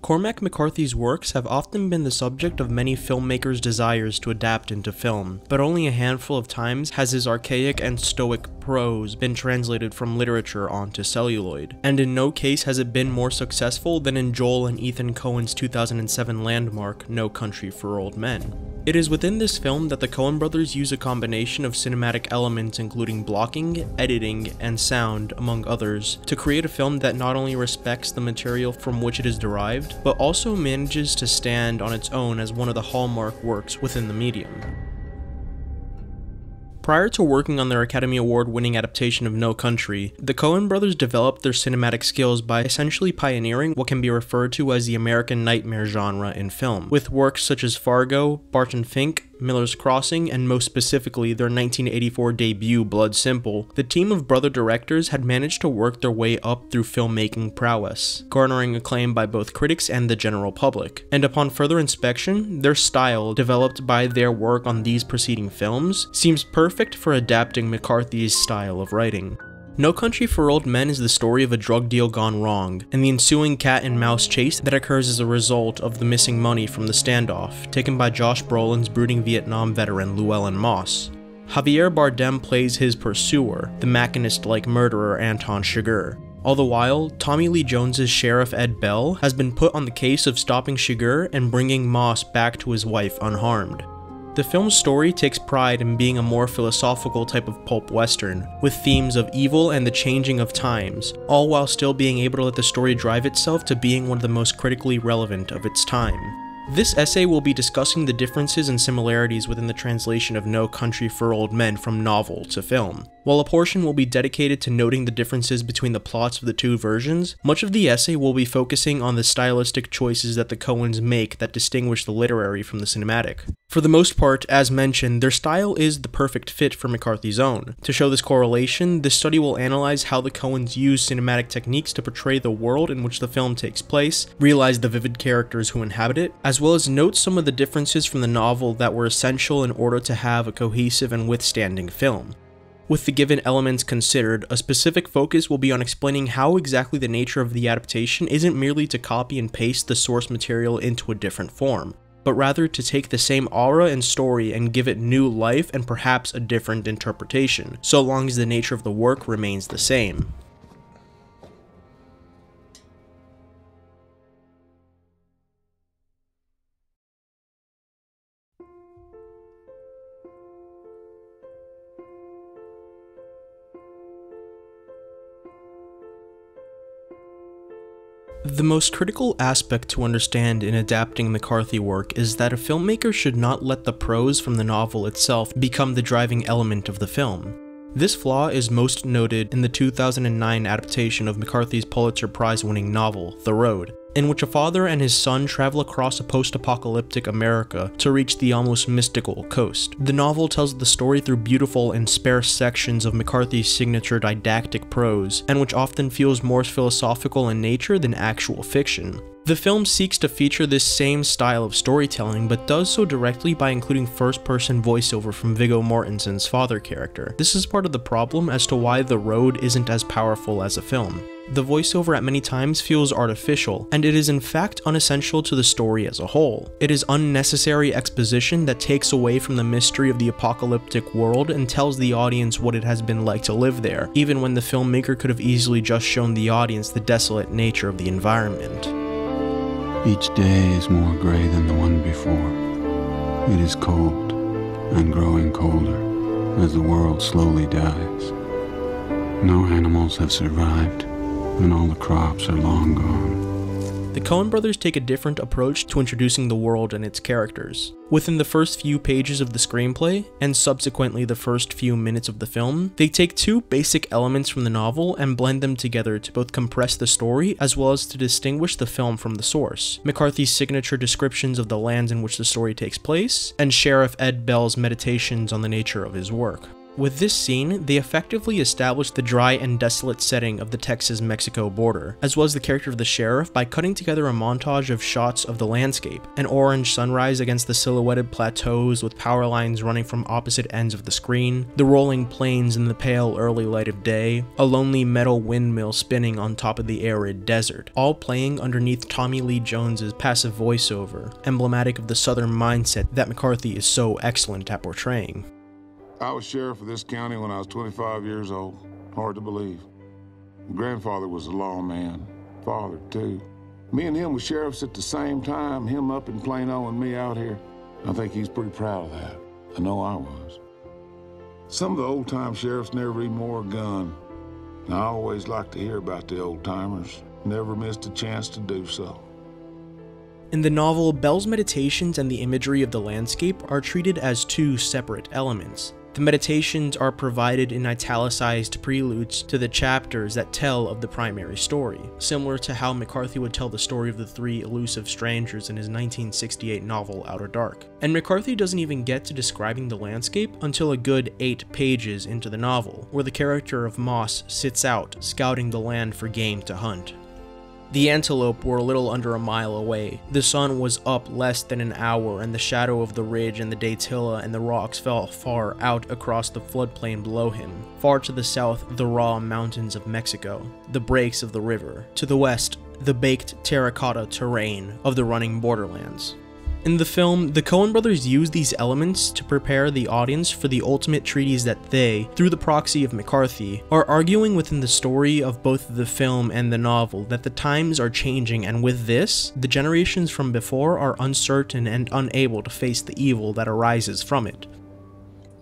Cormac McCarthy's works have often been the subject of many filmmakers' desires to adapt into film, but only a handful of times has his archaic and stoic prose been translated from literature onto celluloid, and in no case has it been more successful than in Joel and Ethan Coen's 2007 landmark, No Country for Old Men. It is within this film that the Coen brothers use a combination of cinematic elements including blocking, editing, and sound, among others, to create a film that not only respects the material from which it is derived, but also manages to stand on its own as one of the hallmark works within the medium. Prior to working on their Academy Award-winning adaptation of No Country, the Coen brothers developed their cinematic skills by essentially pioneering what can be referred to as the American nightmare genre in film, with works such as Fargo, Barton Fink, Miller's Crossing, and most specifically their 1984 debut Blood Simple. The team of brother directors had managed to work their way up through filmmaking prowess, garnering acclaim by both critics and the general public, and upon further inspection, their style, developed by their work on these preceding films, seems perfect for adapting McCarthy's style of writing. No Country for Old Men is the story of a drug deal gone wrong, and the ensuing cat and mouse chase that occurs as a result of the missing money from the standoff, taken by Josh Brolin's brooding Vietnam veteran Llewellyn Moss. Javier Bardem plays his pursuer, the machinist-like murderer Anton Chigurh. All the while, Tommy Lee Jones's Sheriff Ed Bell has been put on the case of stopping Chigurh and bringing Moss back to his wife unharmed. The film's story takes pride in being a more philosophical type of pulp western, with themes of evil and the changing of times, all while still being able to let the story drive itself to being one of the most critically relevant of its time. This essay will be discussing the differences and similarities within the translation of No Country for Old Men from novel to film. While a portion will be dedicated to noting the differences between the plots of the two versions, much of the essay will be focusing on the stylistic choices that the Coens make that distinguish the literary from the cinematic. For the most part, as mentioned, their style is the perfect fit for McCarthy's own. To show this correlation, this study will analyze how the Coens use cinematic techniques to portray the world in which the film takes place, realize the vivid characters who inhabit it, as well as note some of the differences from the novel that were essential in order to have a cohesive and withstanding film. With the given elements considered, a specific focus will be on explaining how exactly the nature of the adaptation isn't merely to copy and paste the source material into a different form, but rather to take the same aura and story and give it new life and perhaps a different interpretation, so long as the nature of the work remains the same. The most critical aspect to understand in adapting McCarthy work is that a filmmaker should not let the prose from the novel itself become the driving element of the film. This flaw is most noted in the 2009 adaptation of McCarthy's Pulitzer Prize-winning novel, The Road, in which a father and his son travel across a post-apocalyptic America to reach the almost mystical coast. The novel tells the story through beautiful and sparse sections of McCarthy's signature didactic prose, and which often feels more philosophical in nature than actual fiction. The film seeks to feature this same style of storytelling, but does so directly by including first-person voiceover from Viggo Mortensen's father character. This is part of the problem as to why The Road isn't as powerful as a film. The voiceover at many times feels artificial, and it is in fact unessential to the story as a whole. It is unnecessary exposition that takes away from the mystery of the apocalyptic world and tells the audience what it has been like to live there, even when the filmmaker could have easily just shown the audience the desolate nature of the environment. Each day is more gray than the one before. It is cold, and growing colder, as the world slowly dies. No animals have survived, and all the crops are long gone. The Coen brothers take a different approach to introducing the world and its characters. Within the first few pages of the screenplay, and subsequently the first few minutes of the film, they take two basic elements from the novel and blend them together to both compress the story as well as to distinguish the film from the source. McCarthy's signature descriptions of the lands in which the story takes place, and Sheriff Ed Bell's meditations on the nature of his work. With this scene, they effectively established the dry and desolate setting of the Texas-Mexico border, as well as the character of the sheriff by cutting together a montage of shots of the landscape, an orange sunrise against the silhouetted plateaus with power lines running from opposite ends of the screen, the rolling plains in the pale early light of day, a lonely metal windmill spinning on top of the arid desert, all playing underneath Tommy Lee Jones's passive voiceover, emblematic of the southern mindset that McCarthy is so excellent at portraying. I was sheriff of this county when I was 25 years old. Hard to believe. My grandfather was a lawman. Father, too. Me and him were sheriffs at the same time, him up in Plano and me out here. I think he's pretty proud of that. I know I was. Some of the old-time sheriffs never even wore a gun. I always liked to hear about the old-timers. Never missed a chance to do so. In the novel, Bell's meditations and the imagery of the landscape are treated as two separate elements. The meditations are provided in italicized preludes to the chapters that tell of the primary story, similar to how McCarthy would tell the story of the three elusive strangers in his 1968 novel Outer Dark. And McCarthy doesn't even get to describing the landscape until a good 8 pages into the novel, where the character of Moss sits out, scouting the land for game to hunt. The antelope were a little under a mile away. The sun was up less than an hour, and the shadow of the ridge and the Datilla and the rocks fell far out across the floodplain below him. Far to the south, the raw mountains of Mexico, the breaks of the river. To the west, the baked terracotta terrain of the running borderlands. In the film, the Coen brothers use these elements to prepare the audience for the ultimate treatise that they, through the proxy of McCarthy, are arguing within the story of both the film and the novel that the times are changing, and with this, the generations from before are uncertain and unable to face the evil that arises from it.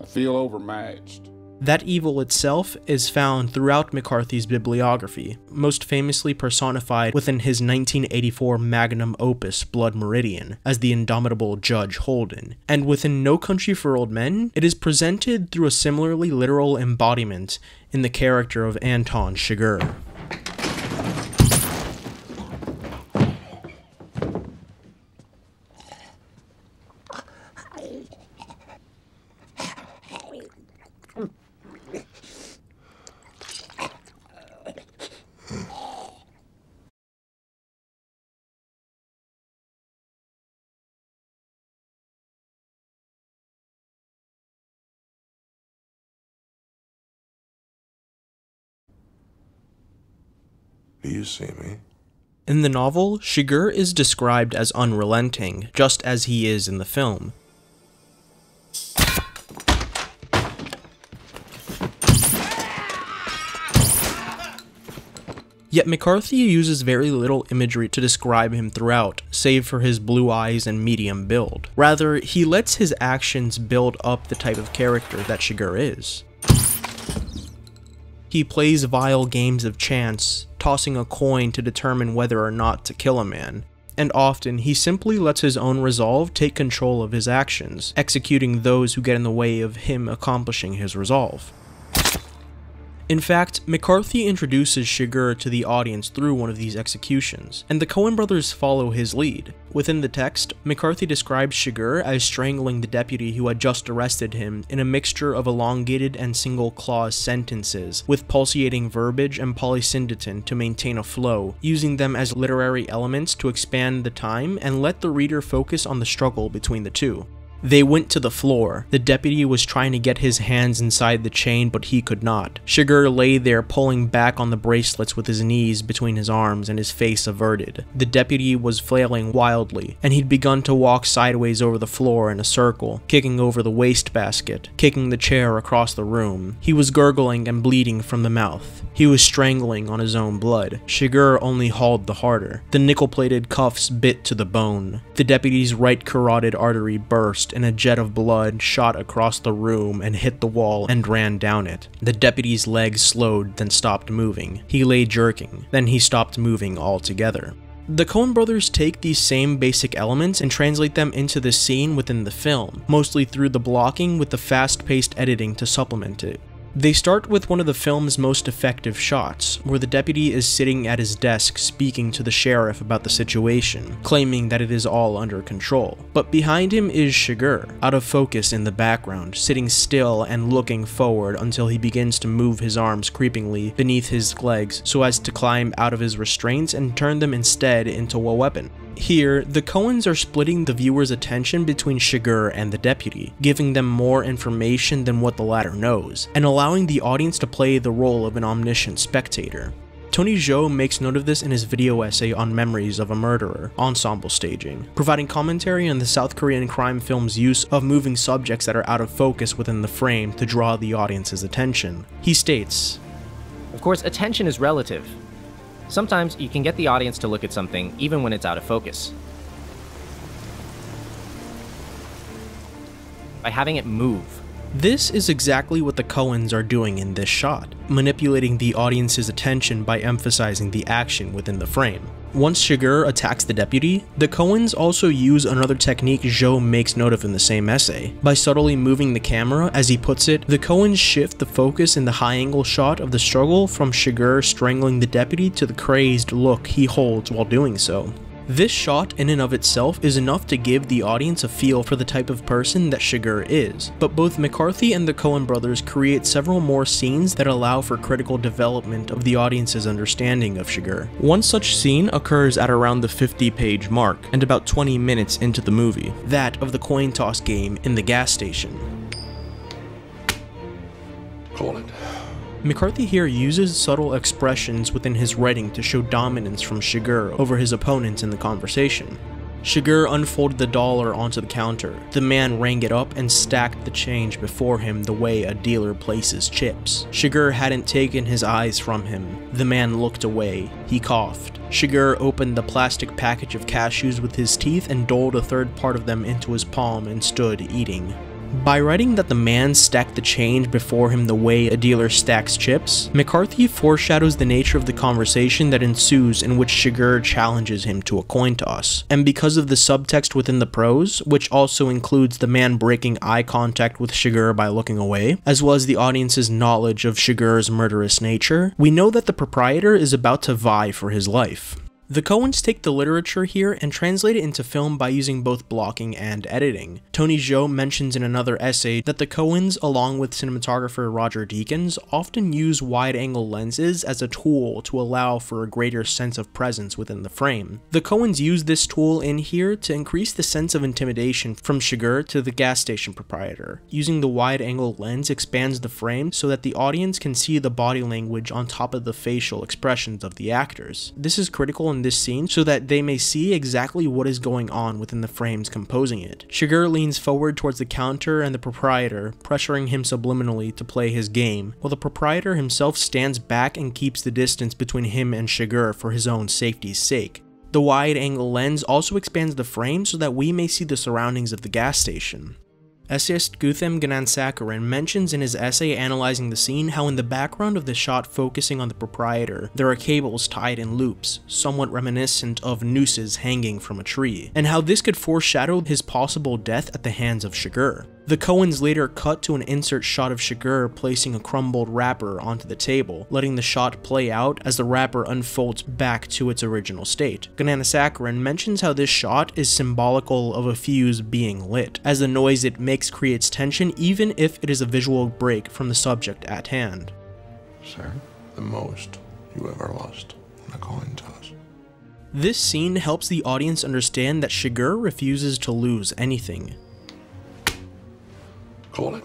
I feel overmatched. That evil itself is found throughout McCarthy's bibliography, most famously personified within his 1984 magnum opus Blood Meridian as the indomitable Judge Holden, and within No Country for Old Men, it is presented through a similarly literal embodiment in the character of Anton Chigurh. Do you see me? In the novel, Chigurh is described as unrelenting, just as he is in the film. Yet McCarthy uses very little imagery to describe him throughout, save for his blue eyes and medium build. Rather, he lets his actions build up the type of character that Chigurh is. He plays vile games of chance, tossing a coin to determine whether or not to kill a man, and often he simply lets his own resolve take control of his actions, executing those who get in the way of him accomplishing his resolve. In fact, McCarthy introduces Chigurh to the audience through one of these executions, and the Coen brothers follow his lead. Within the text, McCarthy describes Chigurh as strangling the deputy who had just arrested him in a mixture of elongated and single-clause sentences, with pulsating verbiage and polysyndeton to maintain a flow, using them as literary elements to expand the time and let the reader focus on the struggle between the two. They went to the floor. The deputy was trying to get his hands inside the chain, but he could not. Chigurh lay there pulling back on the bracelets with his knees between his arms and his face averted. The deputy was flailing wildly, and he'd begun to walk sideways over the floor in a circle, kicking over the wastebasket, kicking the chair across the room. He was gurgling and bleeding from the mouth. He was strangling on his own blood. Chigurh only hauled the harder. The nickel-plated cuffs bit to the bone. The deputy's right carotid artery burst, and a jet of blood shot across the room and hit the wall and ran down it. The deputy's legs slowed, then stopped moving. He lay jerking, then he stopped moving altogether. The Coen brothers take these same basic elements and translate them into the scene within the film, mostly through the blocking with the fast-paced editing to supplement it. They start with one of the film's most effective shots, where the deputy is sitting at his desk speaking to the sheriff about the situation, claiming that it is all under control. But behind him is Shiger, out of focus in the background, sitting still and looking forward until he begins to move his arms creepingly beneath his legs so as to climb out of his restraints and turn them instead into a weapon. Here, the Coens are splitting the viewer's attention between Shiger and the deputy, giving them more information than what the latter knows, and allowing the audience to play the role of an omniscient spectator. Tony Zhou makes note of this in his video essay on Memories of a Murderer, ensemble staging, providing commentary on the South Korean crime film's use of moving subjects that are out of focus within the frame to draw the audience's attention. He states, "Of course, attention is relative. Sometimes you can get the audience to look at something even when it's out of focus, by having it move." This is exactly what the Coens are doing in this shot, manipulating the audience's attention by emphasizing the action within the frame. Once Shiger attacks the deputy, the Coens also use another technique Zhou makes note of in the same essay. By subtly moving the camera, as he puts it, the Coens shift the focus in the high-angle shot of the struggle from Shiger strangling the deputy to the crazed look he holds while doing so. This shot in and of itself is enough to give the audience a feel for the type of person that Shiger is, but both McCarthy and the Coen brothers create several more scenes that allow for critical development of the audience's understanding of Shiger. One such scene occurs at around the 50-page mark, and about 20 minutes into the movie, that of the coin toss game in the gas station. Call it. McCarthy here uses subtle expressions within his writing to show dominance from Shiger over his opponent in the conversation. Shiger unfolded the dollar onto the counter. The man rang it up and stacked the change before him the way a dealer places chips. Shiger hadn't taken his eyes from him. The man looked away. He coughed. Shiger opened the plastic package of cashews with his teeth and doled a third part of them into his palm and stood eating. By writing that the man stacked the change before him the way a dealer stacks chips, McCarthy foreshadows the nature of the conversation that ensues in which Shiger challenges him to a coin toss. And because of the subtext within the prose, which also includes the man breaking eye contact with Shiger by looking away, as well as the audience's knowledge of Shiger's murderous nature, we know that the proprietor is about to vie for his life. The Coens take the literature here and translate it into film by using both blocking and editing. Tony Zhou mentions in another essay that the Coens, along with cinematographer Roger Deakins, often use wide-angle lenses as a tool to allow for a greater sense of presence within the frame. The Coens use this tool in here to increase the sense of intimidation from Shiger to the gas station proprietor. Using the wide-angle lens expands the frame so that the audience can see the body language on top of the facial expressions of the actors. This is critical in this scene so that they may see exactly what is going on within the frames composing it. Shiger leans forward towards the counter and the proprietor, pressuring him subliminally to play his game, while the proprietor himself stands back and keeps the distance between him and Shiger for his own safety's sake. The wide-angle lens also expands the frame so that we may see the surroundings of the gas station. Essayist Gautam Gnanansekaran mentions in his essay analyzing the scene how in the background of the shot focusing on the proprietor, there are cables tied in loops, somewhat reminiscent of nooses hanging from a tree, and how this could foreshadow his possible death at the hands of Shiger. The Coens later cut to an insert shot of Shiger placing a crumbled wrapper onto the table, letting the shot play out as the wrapper unfolds back to its original state. Gnanansekaran mentions how this shot is symbolical of a fuse being lit, as the noise it makes creates tension even if it is a visual break from the subject at hand. Sir, the most you ever lost in a coin toss. This scene helps the audience understand that Shiger refuses to lose anything. Call it.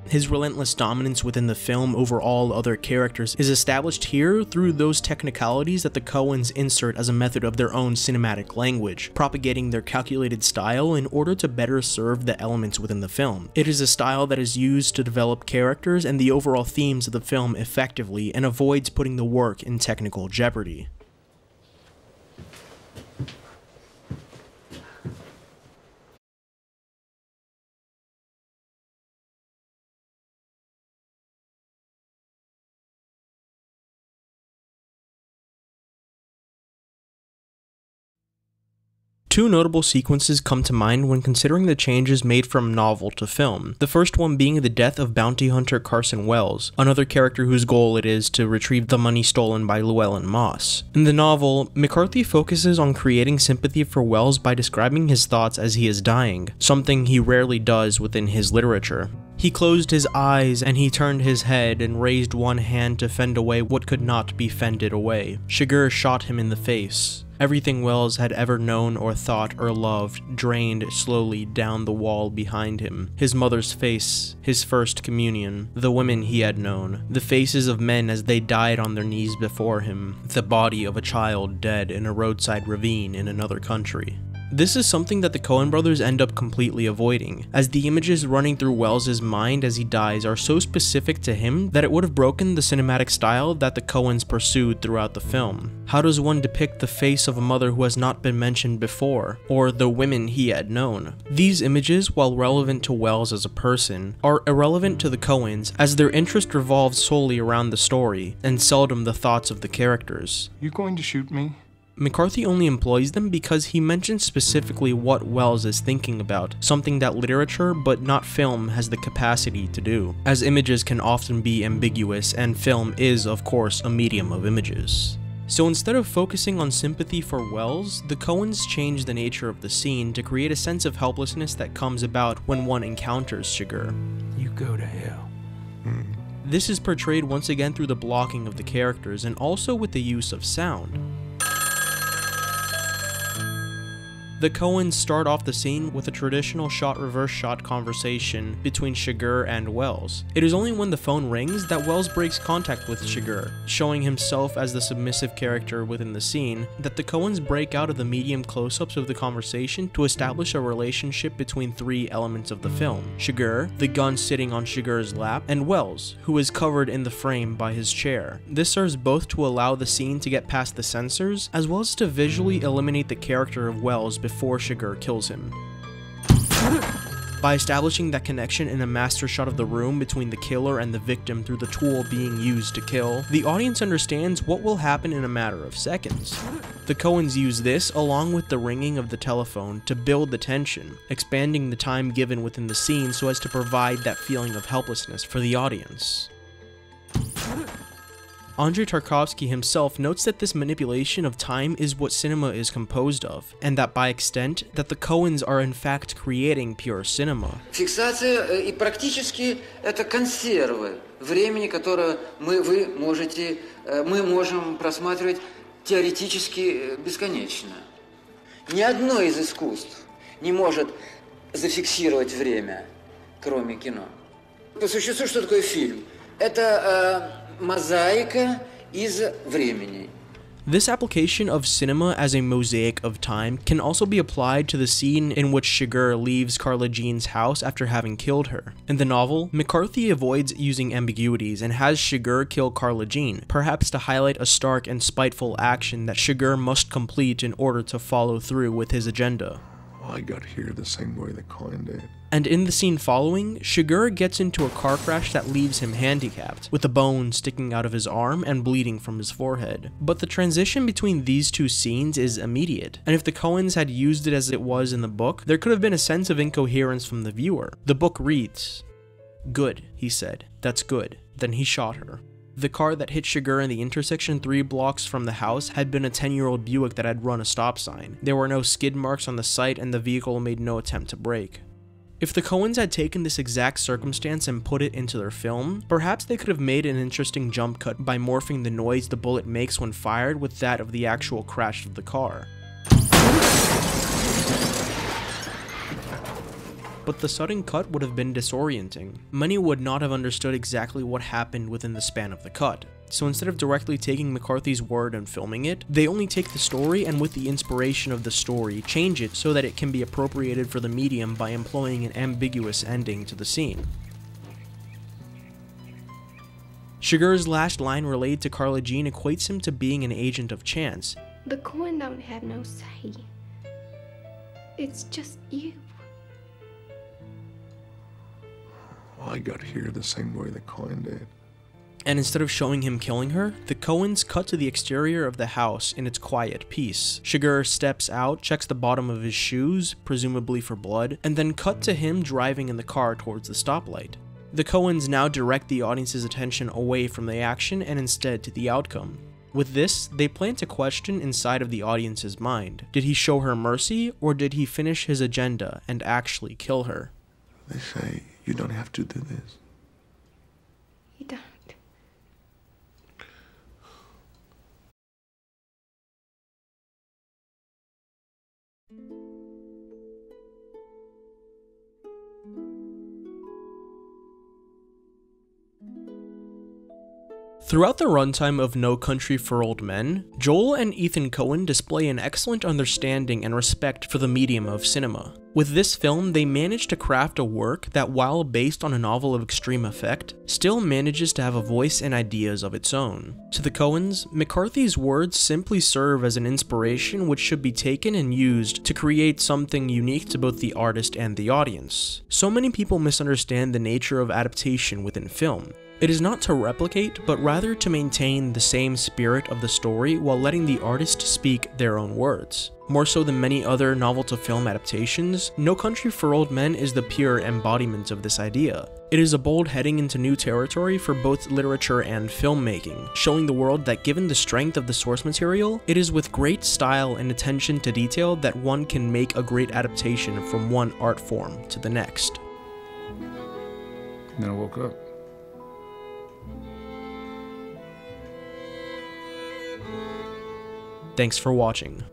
His relentless dominance within the film over all other characters is established here through those technicalities that the Coens insert as a method of their own cinematic language, propagating their calculated style in order to better serve the elements within the film. It is a style that is used to develop characters and the overall themes of the film effectively and avoids putting the work in technical jeopardy. Two notable sequences come to mind when considering the changes made from novel to film. The first one being the death of bounty hunter Carson Wells, another character whose goal it is to retrieve the money stolen by Llewellyn Moss. In the novel, McCarthy focuses on creating sympathy for Wells by describing his thoughts as he is dying, something he rarely does within his literature. He closed his eyes and he turned his head and raised one hand to fend away what could not be fended away. Chigurh shot him in the face. Everything Wells had ever known or thought or loved drained slowly down the wall behind him. His mother's face, his first communion, the women he had known, the faces of men as they died on their knees before him, the body of a child dead in a roadside ravine in another country. This is something that the Coen brothers end up completely avoiding, as the images running through Wells' mind as he dies are so specific to him that it would have broken the cinematic style that the Coens pursued throughout the film. How does one depict the face of a mother who has not been mentioned before, or the women he had known? These images, while relevant to Wells as a person, are irrelevant to the Coens, as their interest revolves solely around the story, and seldom the thoughts of the characters. You going to shoot me? McCarthy only employs them because he mentions specifically what Wells is thinking about, something that literature but not film has the capacity to do, as images can often be ambiguous and film is, of course, a medium of images. So instead of focusing on sympathy for Wells, the Coens change the nature of the scene to create a sense of helplessness that comes about when one encounters Chigurh. You go to hell. This is portrayed once again through the blocking of the characters and also with the use of sound. The Coens start off the scene with a traditional shot-reverse shot conversation between Chigurh and Wells. It is only when the phone rings that Wells breaks contact with Chigurh, showing himself as the submissive character within the scene, that the Coens break out of the medium close-ups of the conversation to establish a relationship between three elements of the film: Chigurh, the gun sitting on Chigurh's lap, and Wells, who is covered in the frame by his chair. This serves both to allow the scene to get past the censors, as well as to visually eliminate the character of Wells before Chigurh kills him. By establishing that connection in a master shot of the room between the killer and the victim through the tool being used to kill, the audience understands what will happen in a matter of seconds. The Coens use this along with the ringing of the telephone to build the tension, expanding the time given within the scene so as to provide that feeling of helplessness for the audience. Andrei Tarkovsky himself notes that this manipulation of time is what cinema is composed of, and that by extent, that the Coens are in fact creating pure cinema. Фиксация и практически это консервы времени, которое мы можем просматривать теоретически бесконечно. Ни одно из искусств не может зафиксировать время, кроме кино. По существу, что такое фильм? Это мозаика из времени. This application of cinema as a mosaic of time can also be applied to the scene in which Chigurh leaves Carla Jean's house after having killed her. In the novel, McCarthy avoids using ambiguities and has Chigurh kill Carla Jean, perhaps to highlight a stark and spiteful action that Chigurh must complete in order to follow through with his agenda. I got here the same way the Coen did. And in the scene following, Chigurh gets into a car crash that leaves him handicapped, with a bone sticking out of his arm and bleeding from his forehead. But the transition between these two scenes is immediate, and if the Coens had used it as it was in the book, there could have been a sense of incoherence from the viewer. The book reads, "Good," he said, "that's good." Then he shot her. The car that hit Chigurh in the intersection 3 blocks from the house had been a 10-year-old Buick that had run a stop sign. There were no skid marks on the site and the vehicle made no attempt to brake. If the Coens had taken this exact circumstance and put it into their film, perhaps they could have made an interesting jump cut by morphing the noise the bullet makes when fired with that of the actual crash of the car. But the sudden cut would have been disorienting. Many would not have understood exactly what happened within the span of the cut. So instead of directly taking McCarthy's word and filming it, they only take the story and with the inspiration of the story, change it so that it can be appropriated for the medium by employing an ambiguous ending to the scene. Chigurh's last line relayed to Carla Jean equates him to being an agent of chance. The Coen don't have no say. It's just you. I got here the same way the Coen did. and instead of showing him killing her, the Coens cut to the exterior of the house in its quiet peace. Shiger steps out, checks the bottom of his shoes, presumably for blood, and then cut to him driving in the car towards the stoplight. The Coens now direct the audience's attention away from the action and instead to the outcome. With this, they plant a question inside of the audience's mind. Did he show her mercy, or did he finish his agenda and actually kill her? They say you don't have to do this. You don't. Throughout the runtime of No Country for Old Men, Joel and Ethan Coen display an excellent understanding and respect for the medium of cinema. With this film, they managed to craft a work that, while based on a novel of extreme effect, still manages to have a voice and ideas of its own. To the Coens, McCarthy's words simply serve as an inspiration which should be taken and used to create something unique to both the artist and the audience. So many people misunderstand the nature of adaptation within film. It is not to replicate, but rather to maintain the same spirit of the story while letting the artist speak their own words. More so than many other novel-to-film adaptations, No Country for Old Men is the pure embodiment of this idea. It is a bold heading into new territory for both literature and filmmaking, showing the world that given the strength of the source material, it is with great style and attention to detail that one can make a great adaptation from one art form to the next. And then I woke up. Thanks for watching.